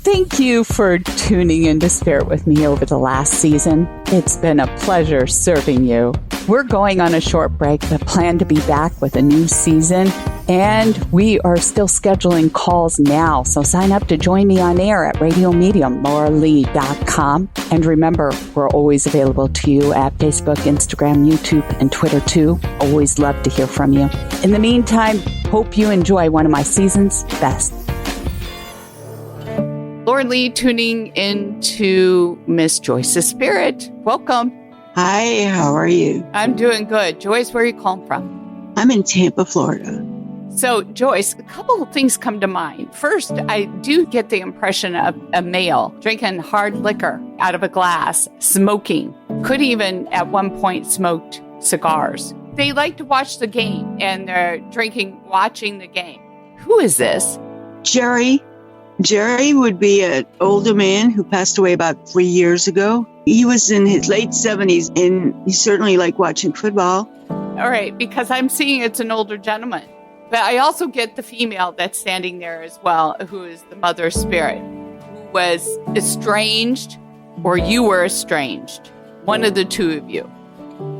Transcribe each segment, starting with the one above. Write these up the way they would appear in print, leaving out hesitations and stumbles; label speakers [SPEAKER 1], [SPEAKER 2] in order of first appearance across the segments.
[SPEAKER 1] Thank you for tuning into Spirit with me over the last season. It's been a pleasure serving you. We're going on a short break, but plan to be back with a new season. And we are still scheduling calls now. So sign up to join me on air at RadioMedium.com. And remember, we're always available to you at Facebook, Instagram, YouTube, and Twitter too. Always love to hear from you. In the meantime, hope you enjoy one of my season's best. Lauren Lee tuning into Miss Joyce's Spirit. Welcome.
[SPEAKER 2] Hi, how are you?
[SPEAKER 1] I'm doing good. Joyce, where are you calling from?
[SPEAKER 2] I'm in Tampa, Florida.
[SPEAKER 1] So, Joyce, a couple of things come to mind. First, I do get the impression of a male drinking hard liquor out of a glass, smoking, could even at one point smoked cigars. They like to watch the game and they're watching the game. Who is this?
[SPEAKER 2] Jerry. Jerry would be an older man who passed away about 3 years ago. He was in his late 70s and he certainly liked watching football.
[SPEAKER 1] All right, because I'm seeing it's an older gentleman. But I also get the female that's standing there as well, who is the mother spirit, who was estranged or you were estranged. One of the two of you.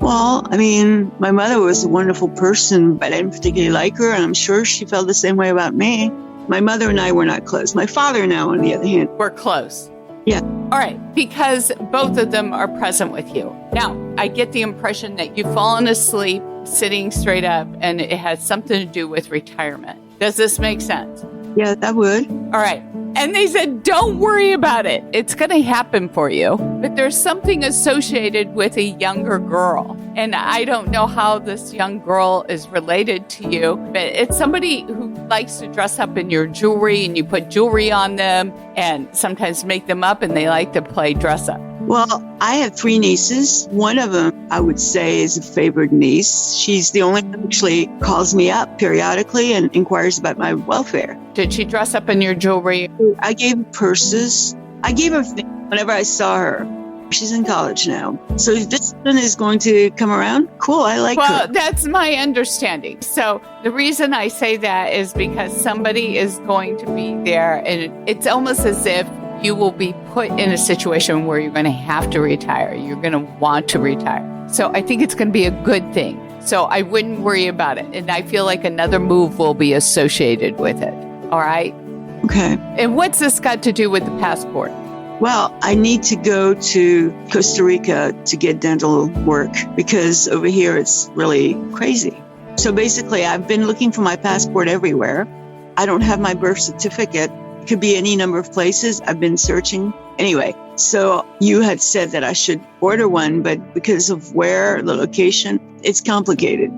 [SPEAKER 2] Well, I mean, my mother was a wonderful person, but I didn't particularly like her, and I'm sure she felt the same way about me. My mother and I were not close. My father now, on the other hand.
[SPEAKER 1] We're close.
[SPEAKER 2] Yeah.
[SPEAKER 1] All right, because both of them are present with you. Now, I get the impression that you've fallen asleep sitting straight up, and it has something to do with retirement. Does this make sense?
[SPEAKER 2] Yeah, that would.
[SPEAKER 1] All right. And they said, don't worry about it. It's going to happen for you. But there's something associated with a younger girl. And I don't know how this young girl is related to you, but it's somebody who likes to dress up in your jewelry and you put jewelry on them and sometimes make them up and they like to play dress up.
[SPEAKER 2] Well, I have 3 nieces. One of them, I would say, is a favored niece. She's the only one who actually calls me up periodically and inquires about my welfare.
[SPEAKER 1] Did she dress up in your jewelry?
[SPEAKER 2] I gave her purses. I gave her things whenever I saw her. She's in college now. So if this one is going to come around, cool, I like her.
[SPEAKER 1] Well, that's my understanding. So the reason I say that is because somebody is going to be there, and it's almost as if you will be put in a situation where you're going to have to retire. You're going to want to retire. So I think it's going to be a good thing. So I wouldn't worry about it. And I feel like another move will be associated with it. All right?
[SPEAKER 2] Okay.
[SPEAKER 1] And what's this got to do with the passport?
[SPEAKER 2] Well, I need to go to Costa Rica to get dental work because over here it's really crazy. So basically, I've been looking for my passport everywhere. I don't have my birth certificate. It could be any number of places. I've been searching. Anyway, so you had said that I should order one, but because of where, the location, it's complicated.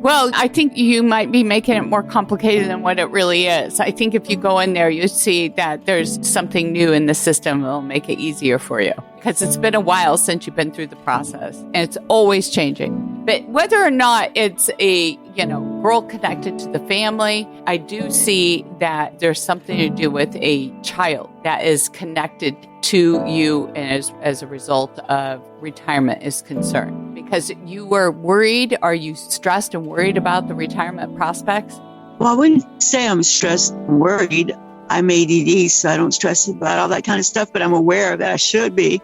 [SPEAKER 1] Well, I think you might be making it more complicated than what it really is. I think if you go in there, you see that there's something new in the system that will make it easier for you. Because it's been a while since you've been through the process, and it's always changing. But whether or not it's a, girl connected to the family, I do see that there's something to do with a child that is connected to you and as a result of retirement is concerned. Because you were worried, are you stressed and worried about the retirement prospects?
[SPEAKER 2] Well, I wouldn't say I'm stressed and worried. I'm ADD, so I don't stress about all that kind of stuff, but I'm aware that I should be.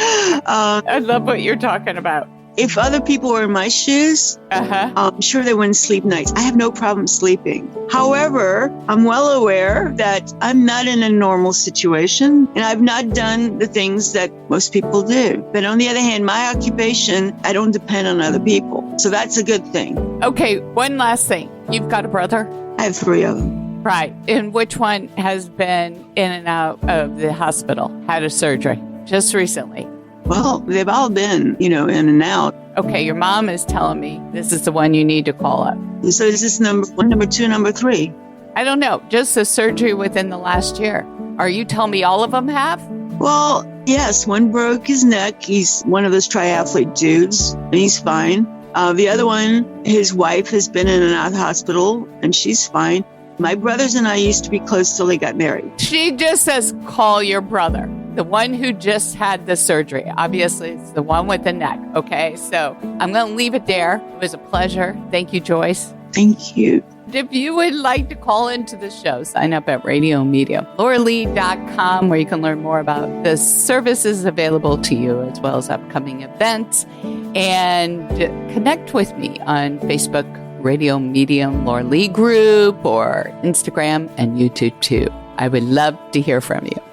[SPEAKER 1] I love what you're talking about.
[SPEAKER 2] If other people were in my shoes, I'm sure they wouldn't sleep nights. I have no problem sleeping. However, I'm well aware that I'm not in a normal situation and I've not done the things that most people do. But on the other hand, my occupation, I don't depend on other people. So that's a good thing.
[SPEAKER 1] Okay, one last thing. You've got a brother?
[SPEAKER 2] I have 3 of them.
[SPEAKER 1] Right. And which one has been in and out of the hospital, had a surgery just recently?
[SPEAKER 2] Well, they've all been, in and out.
[SPEAKER 1] Okay, your mom is telling me this is the one you need to call up.
[SPEAKER 2] So is this number 1, number 2, number 3?
[SPEAKER 1] I don't know. Just the surgery within the last year. Are you telling me all of them have?
[SPEAKER 2] Well, yes. One broke his neck. He's one of those triathlete dudes, and he's fine. The other one, his wife has been in and out of the hospital, and she's fine. My brothers and I used to be close till they got married.
[SPEAKER 1] She just says, call your brother. The one who just had the surgery. Obviously, it's the one with the neck. Okay, so I'm going to leave it there. It was a pleasure. Thank you, Joyce.
[SPEAKER 2] Thank you.
[SPEAKER 1] And if you would like to call into the show, sign up at RadioMediumLauralee.com, where you can learn more about the services available to you as well as upcoming events. And connect with me on Facebook, Radio Medium Laura Lee Group, or Instagram and YouTube too. I would love to hear from you.